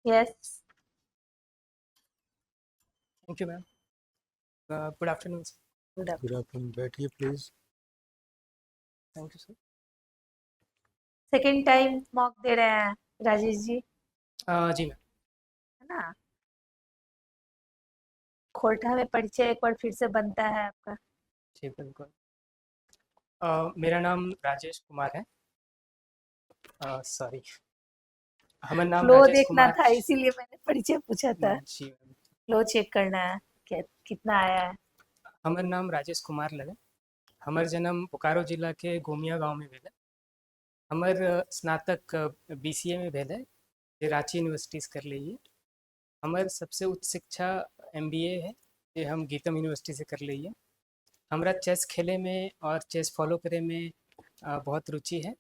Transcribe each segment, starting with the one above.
Yes. Thank you ma'am. Good afternoon. Good good afternoon. Afternoon, बैठिए please. Thank you sir. Second time mock दे रहे हैं राजेश जी, जी ma'am. है ना? खोरठा में परिचय एक बार फिर से बनता है आपका। जी बिल्कुल। मेरा नाम राजेश कुमार है। सॉरी, हमारा नाम फ्लो राजेश देखना कुमार। था इसीलिए मैंने परिचय पूछा था। जी मैम। फ्लो चेक करना है कितना आया है। हमारा नाम राजेश कुमार लगे। हमार जन्म बोकारो जिला के गोमिया गांव में भेल है। हमार स्नातक बीसीए में भेल है, जे रांची यूनिवर्सिटी से कर ली। हमार सबसे उच्च शिक्षा एमबीए है, ये हम गीतम यूनिवर्सिटी से कर ली है। हमरा चेस खेले में और चेस फॉलो करे में बहुत रुचि है।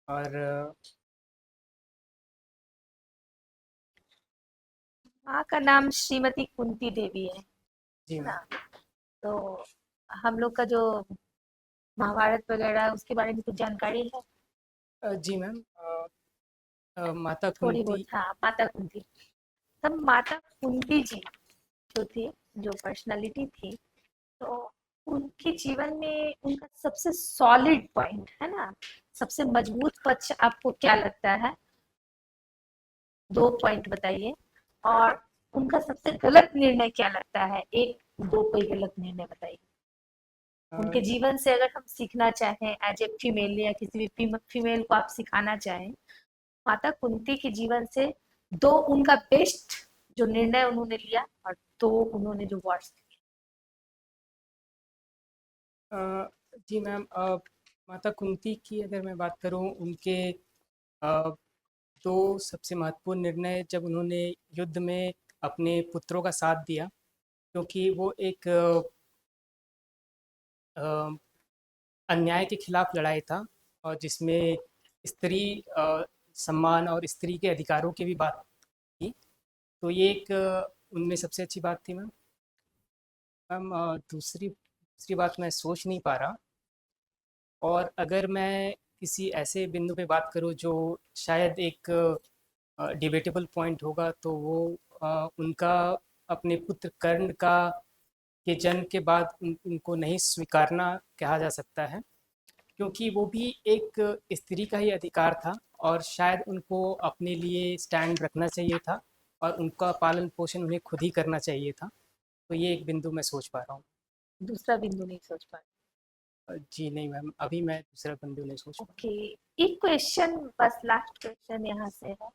और माँ का नाम श्रीमती कुंती देवी जी है मैम। ना? तो हम लोग का जो महाभारत वगैरह है उसके बारे में कुछ जानकारी है? जी मैम। माता थोड़ी कुंती। बहुत, हाँ, माता कुंती। तब माता कुंती जी जो थी, जो पर्सनालिटी थी, तो उनके जीवन में उनका सबसे सॉलिड पॉइंट है ना, सबसे मजबूत पक्ष आपको क्या लगता है? दो पॉइंट बताइए। और उनका सबसे गलत निर्णय क्या लगता है? एक दो कोई गलत निर्णय बताइए उनके जी जीवन से, अगर हम सीखना चाहें एज ए फीमेल या किसी भी फीमेल को आप सिखाना चाहें माता कुंती के जीवन से, दो उनका बेस्ट जो निर्णय उन्होंने लिया और दो उन्होंने जो वर्स्ट। जी मैम। माता कुंती की अगर मैं बात करूं, उनके अ, दो सबसे महत्वपूर्ण निर्णय, जब उन्होंने युद्ध में अपने पुत्रों का साथ दिया, क्योंकि वो एक अ, अन्याय के खिलाफ लड़ाई था, और जिसमें स्त्री सम्मान और स्त्री के अधिकारों की भी बात की। तो ये एक उनमें सबसे अच्छी बात थी मैम। मैम दूसरी दूसरी बात मैं सोच नहीं पा रहा। और अगर मैं किसी ऐसे बिंदु पे बात करूं जो शायद एक डिबेटेबल पॉइंट होगा, तो वो उनका अपने पुत्र कर्ण का के जन्म के बाद उनको नहीं स्वीकारना कहा जा सकता है, क्योंकि वो भी एक स्त्री का ही अधिकार था, और शायद उनको अपने लिए स्टैंड रखना चाहिए था, और उनका पालन पोषण उन्हें खुद ही करना चाहिए था। तो ये एक बिंदु मैं सोच पा रहा हूँ। दूसरा बिंदु नहीं सोच पा जी नहीं मैम, अभी मैं दूसरा बिंदु नहीं सोच पा रहे? ओके, एक क्वेश्चन, बस लास्ट क्वेश्चन यहाँ से है।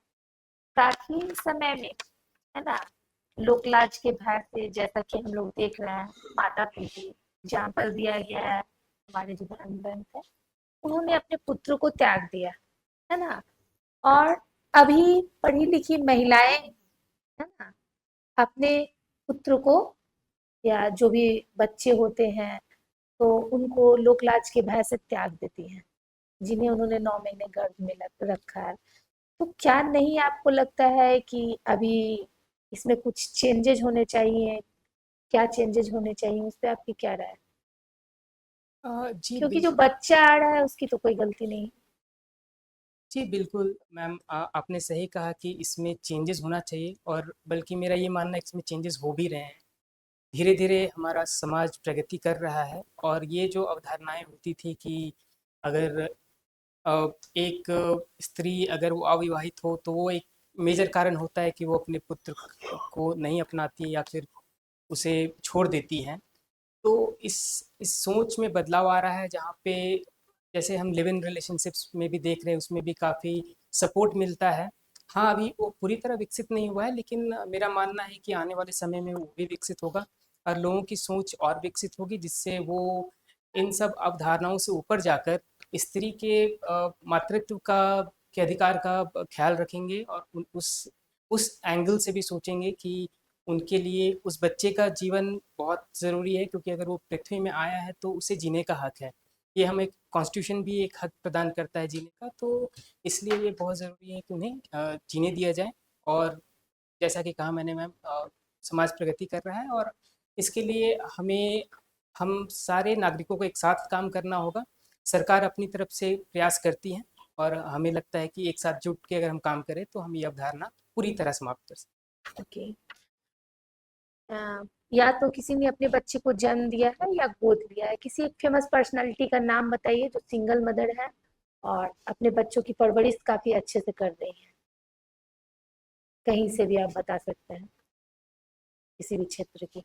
प्राचीन समय में, है ना, लोक लाज के भय से, जैसा कि हम लोग देख रहे हैं, माता पिता एग्जाम्पल दिया गया है, हमारे जो धर्म ग्रंथ है, उन्होंने अपने पुत्र को त्याग दिया, है ना? और अभी पढ़ी लिखी महिलाएं, है ना, अपने पुत्र को या जो भी बच्चे होते हैं तो उनको लोक लाज के भय से त्याग देती हैं, जिन्हें उन्होंने 9 महीने गर्भ में रखा है। तो क्या नहीं आपको लगता है कि अभी इसमें कुछ चेंजेज होने चाहिए? क्या चेंजेज होने चाहिए, उस पर आपकी क्या राय है? जी क्योंकि जो बिल्कुल। बच्चा आ रहा है उसकी तो कोई गलती नहीं। जी बिल्कुल मैम, आपने सही कहा कि इसमें चेंजेस होना चाहिए, और बल्कि मेरा ये मानना है कि इसमें चेंजेस हो भी रहे हैं। धीरे धीरे हमारा समाज प्रगति कर रहा है, और ये जो अवधारणाएं होती थी कि अगर एक स्त्री अगर वो अविवाहित हो, तो वो एक मेजर कारण होता है कि वो अपने पुत्र को नहीं अपनाती है, या फिर उसे छोड़ देती हैं। तो इस सोच में बदलाव आ रहा है, जहाँ पे जैसे हम लिव इन रिलेशनशिप्स में भी देख रहे हैं, उसमें भी काफ़ी सपोर्ट मिलता है। हाँ, अभी वो पूरी तरह विकसित नहीं हुआ है, लेकिन मेरा मानना है कि आने वाले समय में वो भी विकसित होगा, और लोगों की सोच और विकसित होगी, जिससे वो इन सब अवधारणाओं से ऊपर जाकर स्त्री के मातृत्व का के अधिकार का ख्याल रखेंगे, और उस एंगल से भी सोचेंगे कि उनके लिए उस बच्चे का जीवन बहुत ज़रूरी है, क्योंकि अगर वो पृथ्वी में आया है तो उसे जीने का हक है। ये हमें कॉन्स्टिट्यूशन भी एक हक प्रदान करता है जीने का, तो इसलिए ये बहुत ज़रूरी है कि उन्हें जीने दिया जाए। और जैसा कि कहा मैंने मैम, समाज प्रगति कर रहा है, और इसके लिए हम सारे नागरिकों को एक साथ काम करना होगा। सरकार अपनी तरफ से प्रयास करती है, और हमें लगता है कि एक साथ जुट के अगर हम काम करें तो हम ये अवधारणा पूरी तरह समाप्त कर सकते ओके। या तो किसी ने अपने बच्चे को जन्म दिया है या गोद लिया है, किसी एक फेमस पर्सनालिटी का नाम बताइए जो सिंगल मदर है और अपने बच्चों की परवरिश काफी अच्छे से कर रही है। कहीं से भी आप बता सकते हैं, किसी भी क्षेत्र की।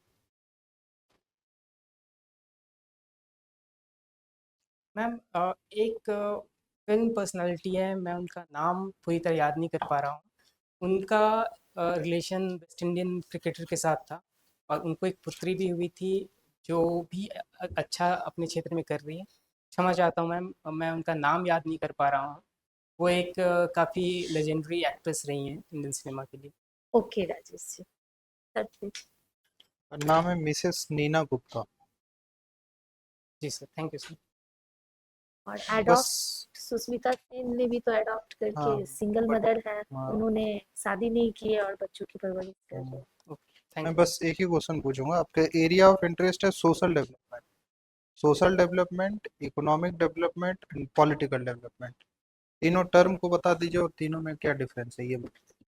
मैम। एक फिल्म पर्सनालिटी है, मैं उनका नाम पूरी तरह याद नहीं कर पा रहा हूँ। उनका रिलेशन वेस्ट इंडियन क्रिकेटर के साथ था और उनको एक पुत्री भी हुई थी जो भी अच्छा अपने क्षेत्र में कर रही है। क्षमा चाहता हूँ मैम, मैं उनका नाम याद नहीं कर पा रहा हूँ। वो एक काफ़ी लेजेंडरी एक्ट्रेस रही हैं इंडियन सिनेमा के लिए। Okay Rajesh ji, sir please. नाम है मिसेस नीना गुप्ता। जी सर, थैंक यू सर। और बस। एडॉप्ट सुष्मिता सेन ने भी तो एडॉप्ट करके हाँ। सिंगल बट मदर है, हाँ, उन्होंने शादी नहीं की है और बच्चों की परवरिश कर रहे हैं। ओके, थैंक मैं यू। बस एक ही क्वेश्चन पूछूंगा। आपके एरिया ऑफ इंटरेस्ट है social development, economic development and political development. तीनों टर्म को बता दीजिए और तीनों में क्या डिफरेंस है ये बताइए।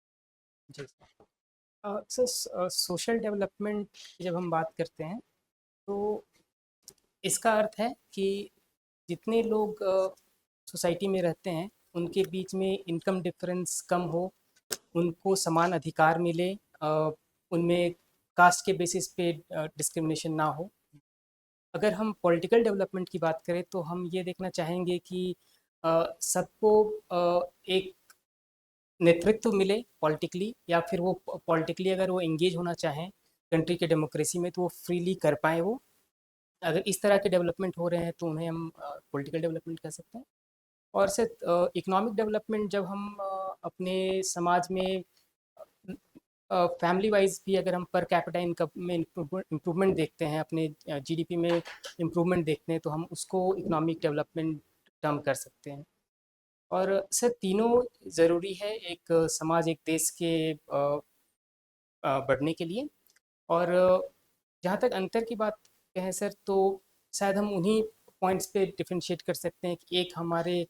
जी सर, सोशल डेवलपमेंट की जब हम बात करते हैं तो इसका अर्थ है कि जितने लोग सोसाइटी में रहते हैं उनके बीच में इनकम डिफरेंस कम हो, उनको समान अधिकार मिले, उनमें कास्ट के बेसिस पे डिस्क्रिमिनेशन ना हो। अगर हम पॉलिटिकल डेवलपमेंट की बात करें तो हम ये देखना चाहेंगे कि सबको एक नेतृत्व मिले पॉलिटिकली, या फिर वो पॉलिटिकली अगर वो एंगेज होना चाहें कंट्री के डेमोक्रेसी में तो वो फ्रीली कर पाएँ वो। अगर इस तरह के डेवलपमेंट हो रहे हैं तो उन्हें हम पॉलिटिकल डेवलपमेंट कह सकते हैं। और सर इकोनॉमिक डेवलपमेंट जब हम अपने समाज में फैमिली वाइज भी अगर हम पर कैपिटा इनकम में इम्प्रूवमेंट देखते हैं, अपने जीडीपी में इम्प्रूवमेंट देखते हैं तो हम उसको इकोनॉमिक डेवलपमेंट टर्म कर सकते हैं। और सर तीनों ज़रूरी है एक समाज एक देश के बढ़ने के लिए। और जहाँ तक अंतर की बात कहें सर तो शायद हम उन्हीं पॉइंट्स पे डिफरेंशिएट कर सकते हैं कि एक हमारे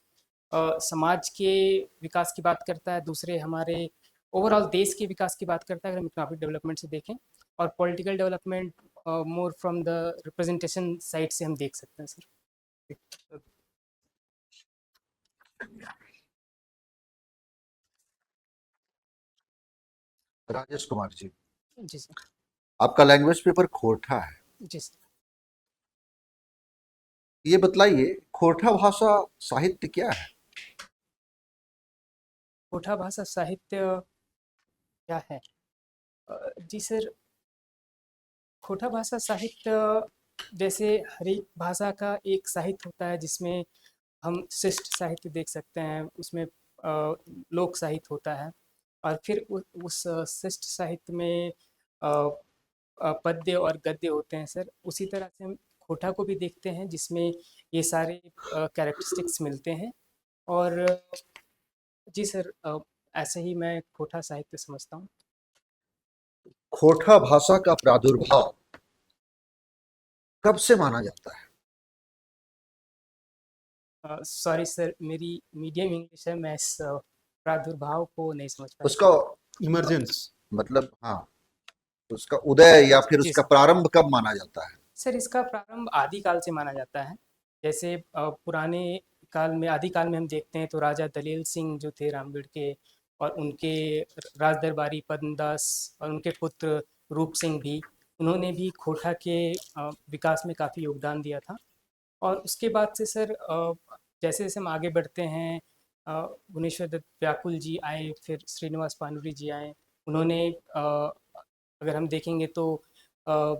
समाज के विकास की बात करता है, दूसरे हमारे ओवरऑल देश के विकास की बात करता है अगर हम इकोनॉमिक डेवलपमेंट से देखें। और political development more from the representation side से हम देख सकते हैं सर। राजेश कुमार जी, जी सर। आपका लैंग्वेज पेपर खोरठा है। जी सर। ये बतलाइए, खोरठा भाषा साहित्य क्या है? कोठा भाषा साहित्य क्या है? जी सर, खोटा भाषा साहित्य जैसे हर एक भाषा का एक साहित्य होता है जिसमें हम शिष्ट साहित्य देख सकते हैं, उसमें लोक साहित्य होता है। और फिर उस शिष्ट साहित्य में पद्य और गद्य होते हैं सर। उसी तरह से हम खोटा को भी देखते हैं जिसमें ये सारे कैरेक्टरिस्टिक्स मिलते हैं। और जी सर, ऐसे ही मैं खोटा साहित्य समझता हूँ। खोरठा भाषा का प्रादुर्भाव कब से माना जाता है? सॉरी सर, मेरी मीडियम इंग्लिश है, मैं इस प्रादुर्भाव को नहीं समझ पाया। उसका इमरजेंस। मतलब, हाँ, उसका उदय या फिर जी उसका सर। प्रारंभ कब माना जाता है? सर इसका प्रारंभ आदिकाल से माना जाता है। जैसे पुराने काल में, आदिकाल में हम देखते हैं तो राजा दलील सिंह जो थे रामगढ़ के, और उनके राज दरबारी पद्मदास और उनके पुत्र रूप सिंह भी, उन्होंने भी खोटा के विकास में काफ़ी योगदान दिया था। और उसके बाद से सर जैसे जैसे हम आगे बढ़ते हैं, भुवनेश्वर दत्त व्याकुल जी आए, फिर श्रीनिवास पानुरी जी आए। उन्होंने अगर हम देखेंगे तो अ,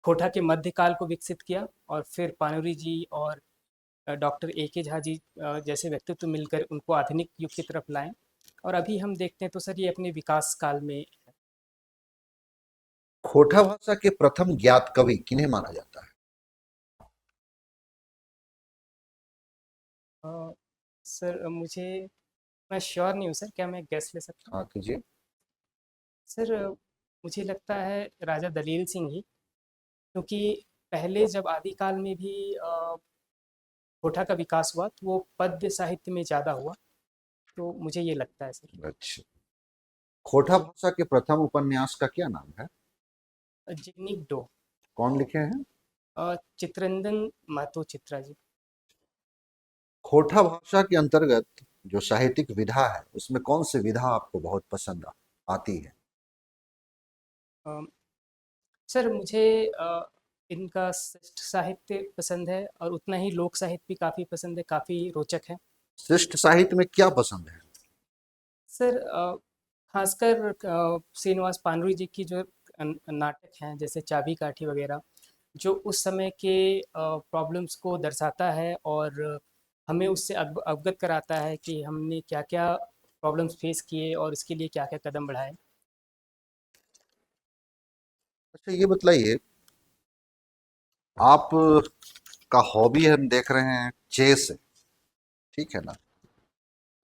खोटा के मध्यकाल को विकसित किया, और फिर पानुरी जी और डॉक्टर ए के झा जी जैसे व्यक्तित्व मिलकर उनको आधुनिक युग की तरफ लाएं। और अभी हम देखते हैं तो सर ये अपने विकास काल में खोरठा भाषा के प्रथम ज्ञात कवि किन्हें माना जाता है? सर मुझे, मैं श्योर नहीं हूँ सर, क्या मैं गेस ले सकता हूँ? हाँ, कीजिए। सर मुझे लगता है राजा दलील सिंह ही, क्योंकि पहले जब आदिकाल में भी कोठा का विकास हुआ तो वो पद्य साहित्य में ज़्यादा हुआ, तो मुझे ये लगता है सर। अच्छा। खोटा भाषा के प्रथम उपन्यास का क्या नाम है? जिग्निक डो। कौन लिखे हैं? चित्रंजन मातो चित्रा जी। खोटा भाषा के अंतर्गत जो साहित्यिक विधा है उसमें कौन सी विधा आपको बहुत पसंद आती है? अ, सर मुझे इनका श्रेष्ठ साहित्य पसंद है और उतना ही लोक साहित्य भी काफ़ी पसंद है, काफ़ी रोचक है। श्रेष्ठ साहित्य में क्या पसंद है? सर खासकर श्रीनिवास पानरुई जी की जो नाटक हैं जैसे चाबी काठी वगैरह, जो उस समय के प्रॉब्लम्स को दर्शाता है और हमें उससे अवगत कराता है कि हमने क्या क्या प्रॉब्लम्स फेस किए और इसके लिए क्या क्या कदम बढ़ाए। अच्छा ये बताइए, आप का हॉबी हम देख रहे हैं चेस है, ठीक है ना?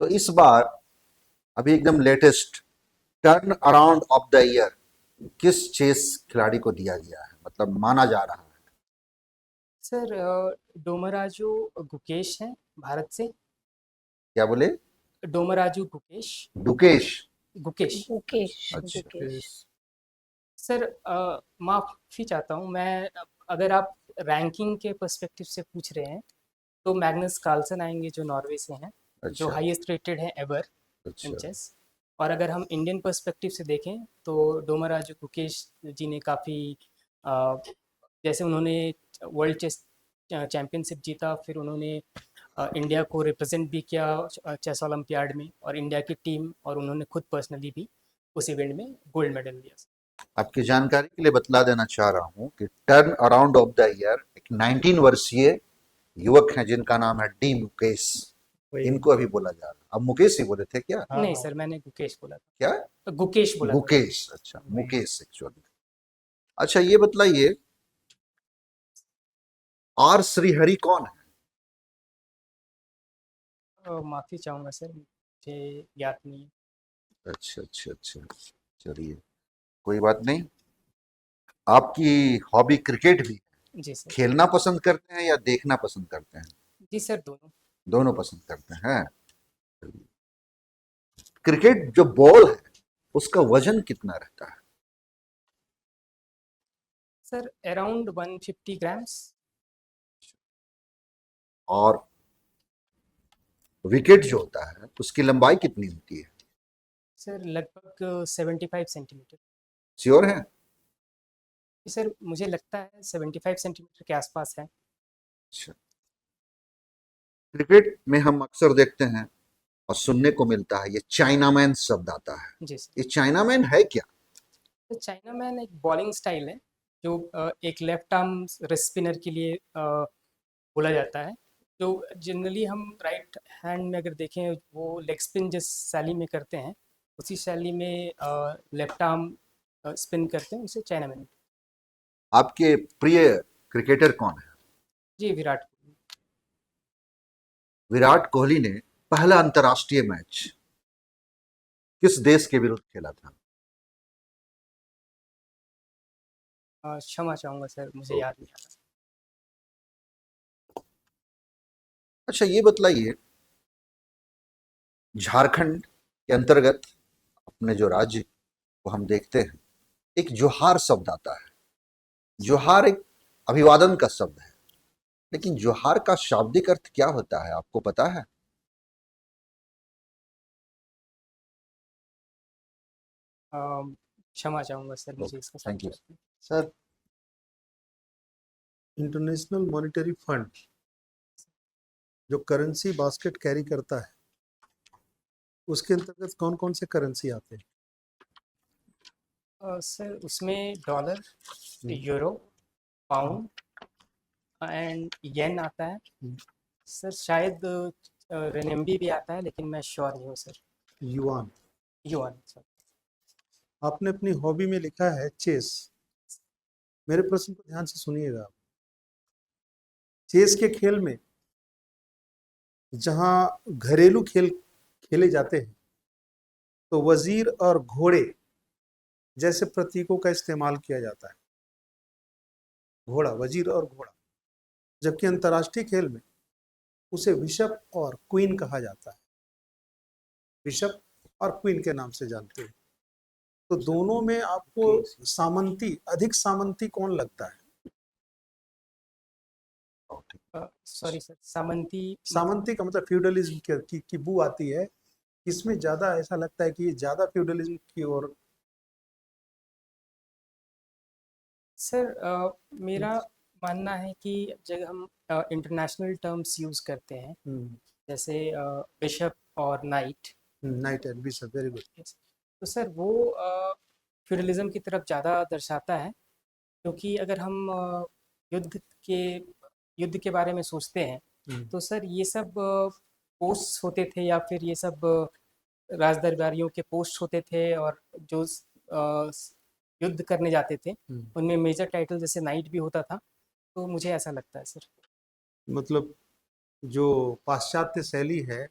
तो इस बार अभी एकदम latest turn around of the year किस चेस खिलाड़ी को दिया गया है, मतलब माना जा रहा है? सर डोमराजू गुकेश हैं भारत से। क्या बोले? डोमराजू गुकेश। डुकेश? गुकेश। मुकेश अच्छा। मुकेश सर माफ़ी चाहता हूँ मैं, अगर आप रैंकिंग के पर्सपेक्टिव से पूछ रहे हैं तो मैग्नस कार्लसन आएंगे जो नॉर्वे से हैं, जो अच्छा। हाईएस्ट रेटेड हैं एवर इन अच्छा। चेस। और अगर हम इंडियन पर्सपेक्टिव से देखें तो डोमराजू गुकेश जी ने काफ़ी, जैसे उन्होंने वर्ल्ड चेस चैम्पियनशिप जीता, फिर उन्होंने इंडिया को रिप्रेजेंट भी किया चेस ओलंपियाड में और इंडिया की टीम, और उन्होंने खुद पर्सनली भी उस इवेंट में गोल्ड मेडल लिया। आपकी जानकारी के लिए बतला देना चाह रहा हूं कि turn around of the year एक 19 वर्षीय युवक हैं जिनका नाम है डी मुकेश। इनको अभी बोला जा रहा है। अब मुकेश ही बोले थे क्या? नहीं सर, मैंने गुकेश बोला था। क्या? गुकेश बोला था। गुकेश? अच्छा, मुकेश एक्चुअली। अच्छा ये बतलाइए, आर श्रीहरि कौन है? माफ़ी चाहूँगा सर, मुझे याद नहीं है। अच्छा अच्छा अच्छा, चलिए कोई बात नहीं। आपकी हॉबी क्रिकेट भी है? जी सर। खेलना पसंद करते हैं या देखना पसंद करते हैं? जी सर, दोनों। दोनों पसंद करते हैं। क्रिकेट जो बॉल है उसका वजन कितना रहता है? Sir around 150 grams. और विकेट जो होता है उसकी लंबाई कितनी होती है? सर लगभग 75 सेंटीमीटर। श्योर है? जी सर, मुझे लगता है 75 सेंटीमीटर के आसपास है। अच्छा। क्रिकेट में हम अक्सर देखते हैं और सुनने को मिलता है, ये चाइनामैन शब्द आता है। जी सर। ये चाइनामैन है क्या? तो चाइना मैन एक बॉलिंग स्टाइल है जो एक लेफ्ट आर्म स्पिनर के लिए बोला जाता है। जो जनरली हम राइट हैंड में अगर देखें वो लेग स्पिन जिस शैली में करते हैं, उसी शैली में लेफ्ट आर्म स्पिन करते हैं, उसे चाइना मैन। आपके प्रिय क्रिकेटर कौन है? जी विराट कोहली। विराट कोहली ने पहला अंतर्राष्ट्रीय मैच किस देश के विरुद्ध खेला था? क्षमा चाहूँगा सर, मुझे याद नहीं आ रहा। अच्छा ये बतलाइए, झारखंड के अंतर्गत अपने जो राज्य को हम देखते हैं, एक जोहार शब्द आता है। जोहार एक अभिवादन का शब्द है, लेकिन जोहार का शाब्दिक अर्थ क्या होता है, आपको पता है? क्षमा चाहूँगा सर, मुझे इसका थैंक यू। समझ। सर, इंटरनेशनल मॉनेटरी फंड जो करेंसी बास्केट कैरी करता है उसके अंतर्गत कौन कौन से करेंसी आते हैं? सर उसमें डॉलर, यूरो, पाउंड एंड येन आता है। सर शायद रेनेम्बी भी आता है, लेकिन मैं श्योर नहीं हूँ सर। युआन। Yuan sir. आपने अपनी हॉबी में लिखा है चेस। मेरे प्रश्न को ध्यान से सुनिएगा। चेस के खेल में जहां घरेलू खेल खेले जाते हैं तो वजीर और घोड़े जैसे प्रतीकों का इस्तेमाल किया जाता है। घोड़ा, वजीर और घोड़ा। जबकि अंतर्राष्ट्रीय खेल में उसे बिशप और क्वीन कहा जाता है। बिशप और क्वीन के नाम से जानते हैं। तो दोनों में आपको सामंती, अधिक सामंती कौन लगता है? सॉरी सर, सामंती सामंती का मतलब फ्यूडलिज्म की बू आती है, इसमें ज्यादा ऐसा लगता है कि ये ज्यादा फ्यूडलिज्म की ओर। सर मेरा मानना है कि जब हम इंटरनेशनल टर्म्स यूज़ करते हैं जैसे बिशप और night, night and bishop, very good. तो सर वो फ्यूडलिज्म की तरफ ज़्यादा दर्शाता है, क्योंकि अगर हम युद्ध के युद्ध के बारे में सोचते हैं तो सर ये सब पोस्ट होते थे या फिर ये सब राज दरबारियों के पोस्ट होते थे, और जो युद्ध करने जाते थे उनमें मेजर टाइटल जैसे नाइट भी होता था। तो मुझे ऐसा लगता है सर। मतलब जो पाश्चात्य शैली है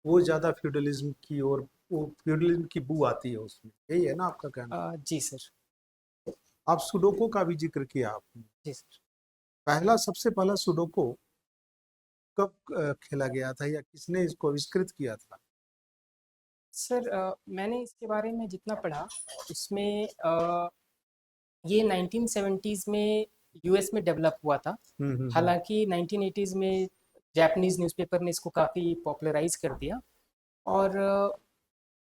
वो ज्यादा फ्यूडलिज्म की ओर, वो फ्यूडलिज्म की बू आती है उसमें, यही है ना आपका कहना? जी सर। आप सुडोको का भी जिक्र किया आपने। जी सर। सबसे पहला सुडोको कब खेला गया था या किसने इसको आविष्कृत किया था? सर मैंने इसके बारे में जितना पढ़ा उसमें ये 1970s में यूएस में डेवलप हुआ था। हालांकि 1980s में जापानीज न्यूज़पेपर ने इसको काफ़ी पॉपुलराइज कर दिया, और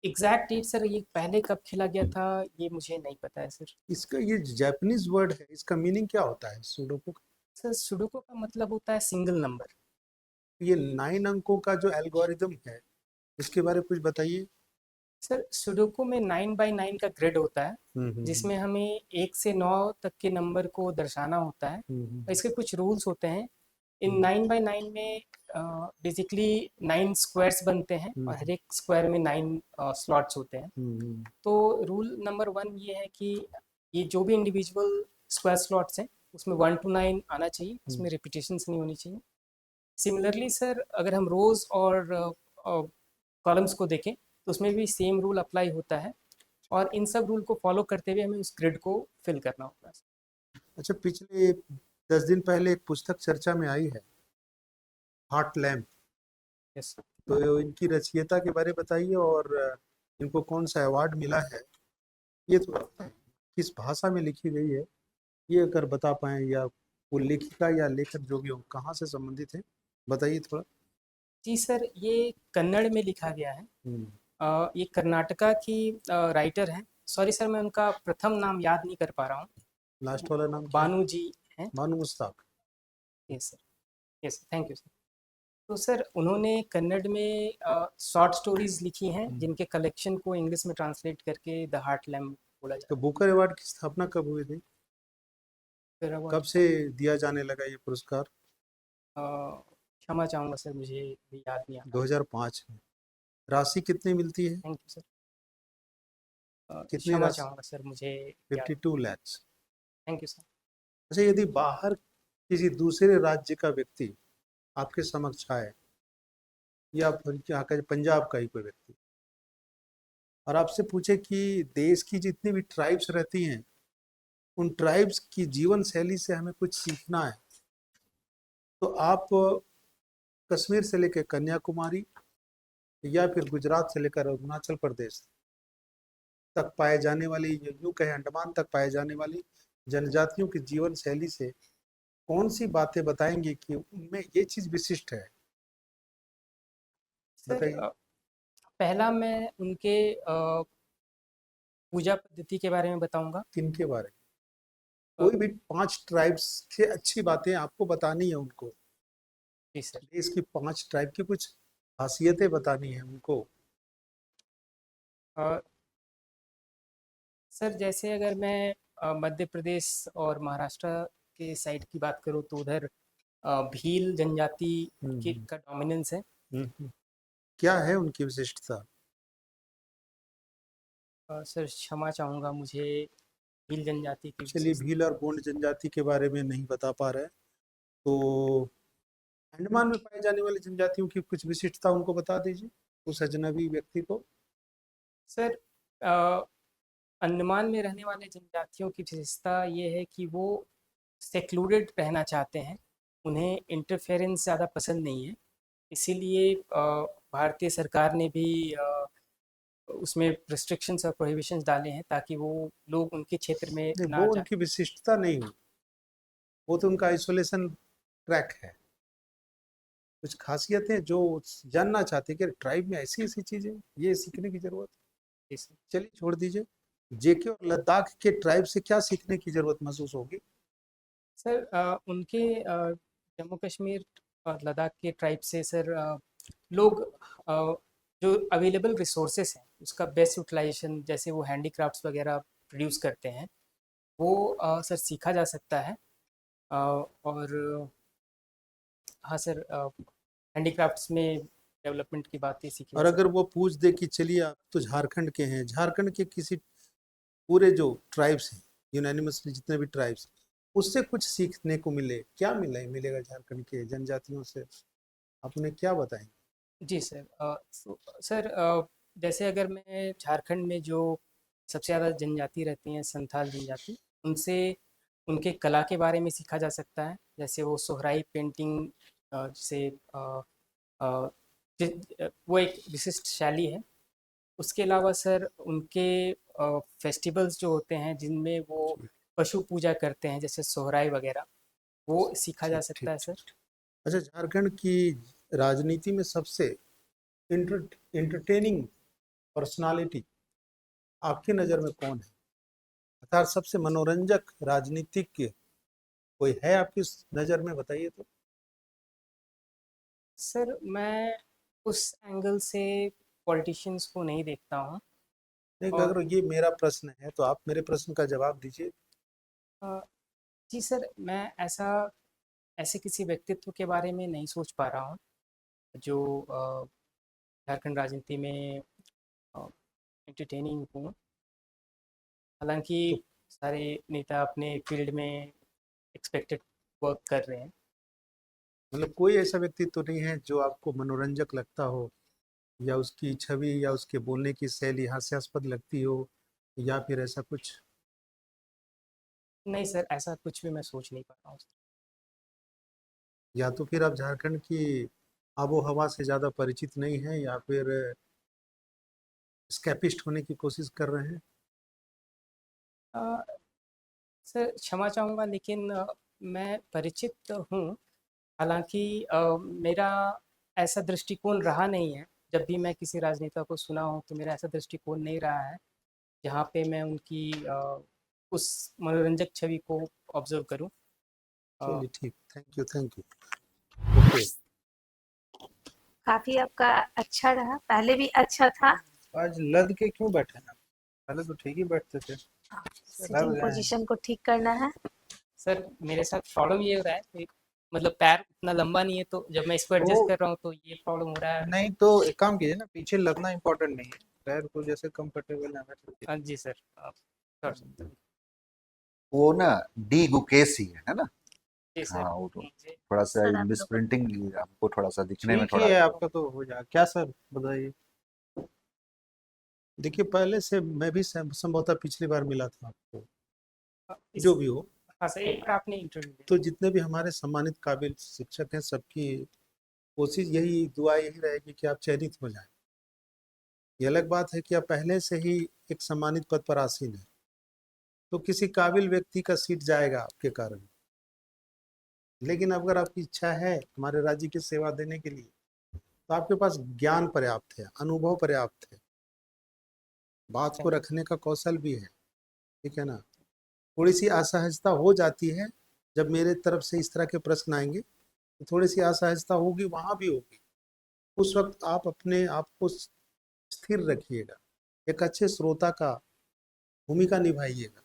एग्जैक्ट डेट सर ये पहले कब खेला गया था ये मुझे नहीं पता है सर। इसका ये जापानीज वर्ड है, इसका मीनिंग क्या होता है सुडोको का? सर सुडोको का मतलब होता है सिंगल नंबर। ये 9 अंकों का जो एल्गोरिदम है इसके बारे में कुछ बताइए। सर सुडोको में 9x9 का ग्रिड होता है, जिसमें हमें 1 से 9 तक के नंबर को दर्शाना होता है, और इसके कुछ रूल्स होते हैं। इन 9x9 में बेसिकली 9 स्क्वायर्स बनते हैं, और हर एक स्क्वायर में 9 स्लॉट्स होते हैं। तो रूल नंबर 1 ये है कि ये जो भी इंडिविजुअल स्क्वायर स्लॉट्स हैं उसमें 1 to 9 आना चाहिए, उसमें रिपीटेशंस नहीं होनी चाहिए। सिमिलरली सर अगर हम रोज और कॉलम्स को देखें तो उसमें भी सेम रूल अप्लाई होता है, और इन सब रूल को फॉलो करते हुए हमें उस ग्रिड को फिल करना होता है। अच्छा, पिछले 10 दिन पहले एक पुस्तक चर्चा में आई है, हार्ट लैम्प। यस। तो इनकी रचयिता के बारे में बताइए, और इनको कौन सा अवार्ड मिला है, ये तो किस भाषा में लिखी गई है ये अगर बता पाएं, या वो लेखिका या लेखक जो भी हो कहाँ से संबंधित है, बताइए थोड़ा। जी सर, ये कन्नड़ में लिखा गया है। ये कर्नाटका की राइटर हैं। सॉरी सर, मैं उनका प्रथम नाम याद नहीं कर पा रहा हूँ। लास्ट वाला नाम क्या है? बानू जी हैं। Banu Mushtaq. Yes sir. Yes, thank you sir. तो सर उन्होंने कन्नड़ में शॉर्ट स्टोरीज लिखी हैं, जिनके कलेक्शन को इंग्लिश में ट्रांसलेट करके द हार्ट लैम्प बोला तो जाता बुकर अवार्ड की स्थापना कब हुई थी, है। कब से दिया जाने लगा ये पुरस्कार? क्षमा चाहूँगा सर, मुझे भी याद नहीं आ रहा। 2005 में। राशि कितनी मिलती है? Thank you sir. कितनी क्षमा राशि? चाहूँगा सर, मुझे याद। 52 लाख। Thank you sir. अच्छा, यदि बाहर किसी दूसरे राज्य का व्यक्ति आपके समक्ष आए, या फिर यहाँ का पंजाब का ही कोई व्यक्ति, और आपसे पूछे कि देश की जितनी भी ट्राइब्स रहती हैं उन ट्राइब्स की जीवन शैली से हमें कुछ सीखना है, तो आप कश्मीर से लेकर कन्याकुमारी या फिर गुजरात से लेकर अरुणाचल प्रदेश तक पाए जाने वाली, यूं कहे अंडमान तक पाए जाने वाली जनजातियों की जीवन शैली से कौन सी बातें बताएंगे कि उनमें ये चीज विशिष्ट है? सर बताइए। पहला मैं उनके पूजा पद्धति के बारे में बताऊंगा। किनके बारे में? कोई भी 5 ट्राइब्स की अच्छी बातें आपको बतानी है उनको। जी सर। देश की 5 ट्राइब की कुछ खासियतें बतानी है उनको। सर जैसे अगर मैं मध्य प्रदेश और महाराष्ट्र के साइड की बात करूँ तो उधर भील जनजाति का डोमिनेंस है। क्या है उनकी विशिष्टता? सर क्षमा चाहूँगा, मुझे भील जनजाति की चलिए, भील और गोंड जनजाति के बारे में नहीं बता पा रहे, तो अंडमान में पाई जाने वाली जनजातियों की कुछ विशिष्टता उनको बता दीजिए, उस अजनबी व्यक्ति को। सर अंडमान में रहने वाले जनजातियों की विशेषता ये है कि वो सेक्लूडेड रहना चाहते हैं, उन्हें इंटरफेरेंस ज़्यादा पसंद नहीं है। इसीलिए भारतीय सरकार ने भी उसमें रिस्ट्रिक्शंस और प्रोहिबिशंस डाले हैं ताकि वो लोग उनके क्षेत्र में नहीं, ना वो जाए। उनकी विशिष्टता नहीं हुई, वो तो उनका आइसोलेशन ट्रैक है। कुछ खासियतें जो जानना चाहते हैं कि ट्राइब में ऐसी ऐसी चीजें, ये सीखने की जरूरत है। जी सर। चलिए छोड़ दीजिए, जेके और लद्दाख के ट्राइब से क्या सीखने की जरूरत महसूस होगी? सर उनके जम्मू कश्मीर और लद्दाख के ट्राइब से सर लोग अ, जो अवेलेबल रिसोर्सेस हैं उसका बेस्ट यूटिलाइजेशन, जैसे वो हैंडीक्राफ्ट्स वगैरह प्रोड्यूस करते हैं, वो सर सीखा जा सकता है। और हाँ सर, हैंडीक्राफ्ट्स में डेवलपमेंट की बातें सीखी जा और अगर सकती वो पूछ दे कि चलिए आप तो झारखंड के हैं, झारखंड के किसी पूरे जो ट्राइब्स हैं, यूनानिमसली जितने भी ट्राइब्स, उससे कुछ सीखने को मिले, क्या मिलेगा झारखंड के जनजातियों से? आप उन्हें क्या बताएंगे? है। जी सर। सर जैसे अगर मैं झारखंड में जो सबसे ज़्यादा जनजाति रहती हैं, संथाल जनजाति, उनसे उनके कला के बारे में सीखा जा सकता है। जैसे वो सोहराई पेंटिंग से अ, वो एक विशिष्ट शैली है। उसके अलावा सर उनके फेस्टिवल्स जो होते हैं जिनमें वो पशु पूजा करते हैं, जैसे सोहराई वगैरह, वो सीखा जा ठीक सकता ठीक है ठीक। सर। अच्छा, झारखंड की राजनीति में सबसे इंटरटेनिंग पर्सनालिटी आपकी नज़र में कौन है? अर्थात सबसे मनोरंजक राजनीतिज्ञ कोई है आपकी नज़र में, बताइए तो। सर मैं उस एंगल से पॉलिटिशियंस को नहीं देखता हूँ। नहीं, और अगर ये मेरा प्रश्न है तो आप मेरे प्रश्न का जवाब दीजिए। अ, जी सर, मैं ऐसे किसी व्यक्तित्व के बारे में नहीं सोच पा रहा हूँ जो झारखंड राजनीति में एंटरटेनिंग हो। हालांकि तो सारे नेता अपने फील्ड में एक्सपेक्टेड वर्क कर रहे हैं। मतलब कोई ऐसा व्यक्ति तो नहीं है जो आपको मनोरंजक लगता हो, या उसकी छवि या उसके बोलने की शैली हास्यास्पद लगती हो, या फिर ऐसा कुछ? नहीं सर, ऐसा कुछ भी मैं सोच नहीं पा रहा हूँ। या तो फिर आप झारखंड की आबो हवा से ज़्यादा परिचित नहीं हैं, या फिर स्कैपिस्ट होने की कोशिश कर रहे हैं। अ, सर क्षमा चाहूँगा, लेकिन मैं परिचित हूँ। हालांकि मेरा ऐसा दृष्टिकोण रहा नहीं है। जब भी मैं किसी राजनेता को सुना हूँ तो मेरा ऐसा दृष्टिकोण नहीं रहा है जहाँ पे मैं उनकी उस मनोरंजक छवि को ऑब्जर्व करूँ। अ, चलिए ठीक, thank you thank you. Okay. काफी आपका अच्छा रहा, पहले भी अच्छा था। आज लद के क्यों बैठे ना? पहले तो ठीक ही बैठते थे, सिटिंग लग गए हैं। पोजीशन को ठीक करना है। सर मेरे साथ प्रॉब्लम ये हो रहा है कि मतलब पैर उतना लंबा नहीं है, तो जब मैं इसको वो एडजस्ट कर रहा हूँ तो ये प्रॉब्लम हो रहा है। नहीं तो एक काम कीजिए ना, पीछे लगना इम्पोर्टेंट नहीं है, पैर को जैसे कंफर्टेबल है वैसे कीजिए। जी सर, आप कर सकते हैं। वो ना डी गुकेसी है ना? जी सर, हाँ, वो तो मुझे थोड़ा सा सर आप मिस लोग प्रिंटिंग, हमको थोड़ा सा दिखने में ठीक ही थोड़ा। है, आपका तो हो जाए क्या सर, बताइए। देखिए, पहले से मैं भी संभवतः पिछली बार मिला था आपको, जो इस भी हो। हाँ सर, एक बार आपने इंटरव्यू तो जितने भी हमारे सम्मानित काबिल शिक्षक हैं, सबकी कोशिश यही, दुआ यही रहेगी कि आप चयनित हो जाएं। ये अलग बात है कि आप पहले से ही एक सम्मानित पद पर आसीन हैं, तो किसी काबिल व्यक्ति का सीट जाएगा आपके कारण। लेकिन अगर आपकी इच्छा है हमारे राज्य की सेवा देने के लिए, तो आपके पास ज्ञान पर्याप्त है, अनुभव पर्याप्त है, बात को रखने का कौशल भी है, ठीक है ना? थोड़ी सी असहजता हो जाती है जब मेरे तरफ से इस तरह के प्रश्न आएंगे, तो थोड़ी सी असहजता होगी, वहां भी होगी। उस वक्त आप अपने आप को स्थिर रखिएगा, एक अच्छे श्रोता का भूमिका निभाइएगा,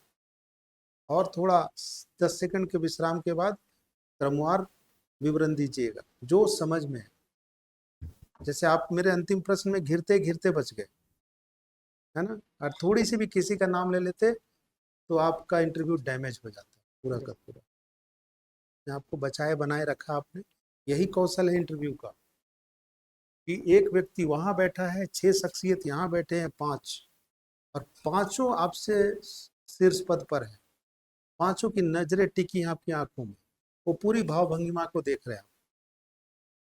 और थोड़ा 10 सेकंड के विश्राम के बाद क्रमवार विवरण दीजिएगा जो समझ में है। जैसे आप मेरे अंतिम प्रश्न में घिरते घिरते बच गए, है ना? और थोड़ी सी भी किसी का नाम ले लेते तो आपका इंटरव्यू डैमेज हो जाता, पूरा का पूरा। आपको बचाए बनाए रखा आपने, यही कौशल है इंटरव्यू का, कि एक व्यक्ति वहां बैठा है, 6 शख्सियत यहाँ बैठे हैं, 5, और पांचों आपसे शीर्ष पद पर है, पांचों की नजरें टिकी हैं आपकी आंखों में, वो पूरी भाव भंगिमा को देख रहे हैं।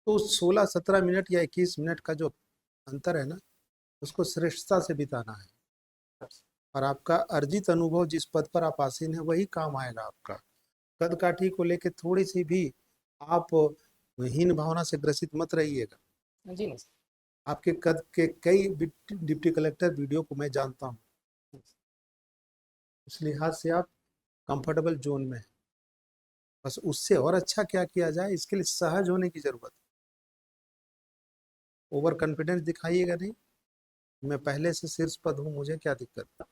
तो 16-17 मिनट या 21 मिनट का जो अंतर है ना, उसको श्रेष्ठता से बिताना है और आपका अर्जित अनुभव जिस पद पर आप आसीन है वही काम आएगा आपका। कद काठी को लेके थोड़ी सी भी आप हीन भावना से ग्रसित मत रहिएगा। जी नहीं सर। आपके कद के कई डिप्टी कलेक्टर वीडियो को मैं जानता हूँ, इस लिहाज से आप कंफर्टेबल जोन में हैं। बस उससे और अच्छा क्या किया जाए इसके लिए सहज होने की जरूरत है। ओवर कॉन्फिडेंस दिखाइएगा नहीं, मैं पहले से शीर्ष पद हूँ, मुझे क्या दिक्कत है।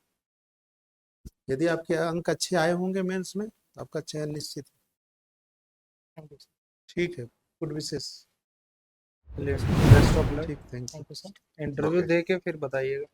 यदि आपके अंक अच्छे आए होंगे मेंस में तो आपका चयन निश्चित है। Thank you sir. ठीक है, good Vishesh. Best of luck. ठीक, thank you. Thank you sir. Interview Okay. दे के फिर बताइएगा।